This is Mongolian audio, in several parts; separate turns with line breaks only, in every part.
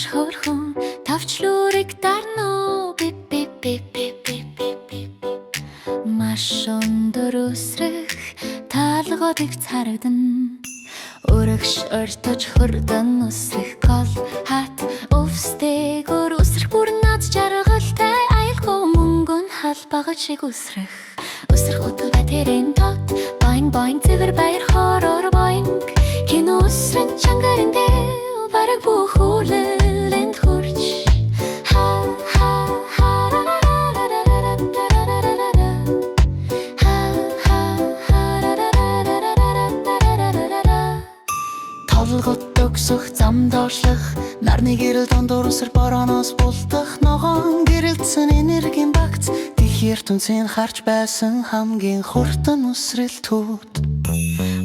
маш хөрхөн тавчлуурыг дарно би маш өндөр үсрэх таалгуудыг царагдан өргөш өртөж хурдан үсрэх гол хат өвстэйгөр үсрэх бүр над жаргалтай аюулгүй мөнгөн халбагаж шиг үсрэх утал батэрэн тот боинг боинг цэвэр баяр хорор боинг кино үсрэн чангарэндэ бараг бүх үлэлэнд хурж толгот өгсөх зам доошлох нарны гэрэл дондор үсэр борооноос булдах ногоон гэрэлтсэн энергийн багц тэгэхээр түнсийн харж байсан хамгийн хурдан үсрэлтүүд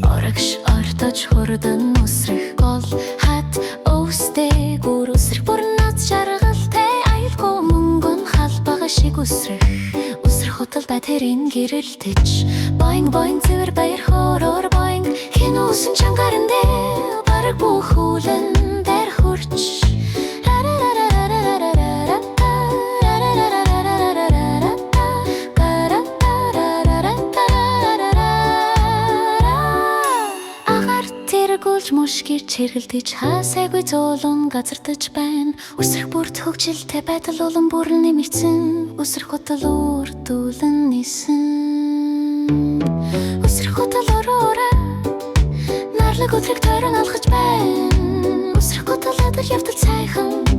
орогш ортож хурдан үсрэх гол хат өвстэйгүр үсрэх бүр над жаргалтай аюулгүй мөнгөн халбага шиг үсрэх утал батэрийн гэрэлтэж боинг боинг цэвэр баяр хорор боинг кино үсэн чангарандэ бараг бүх үлэн дээр хурж гулж мушгир чиргэлдэж хаасайгүй зуулун газардаж байна үсрэх бүр төгжилтэй байдал улам бүр нэмэгдсэн үсрэх утал үрдүүлэн нисэн үсрэх утал өрөөрэ нарлаг өдрийг тойрон алхаж байна үсрэх утал адал явдал сайхан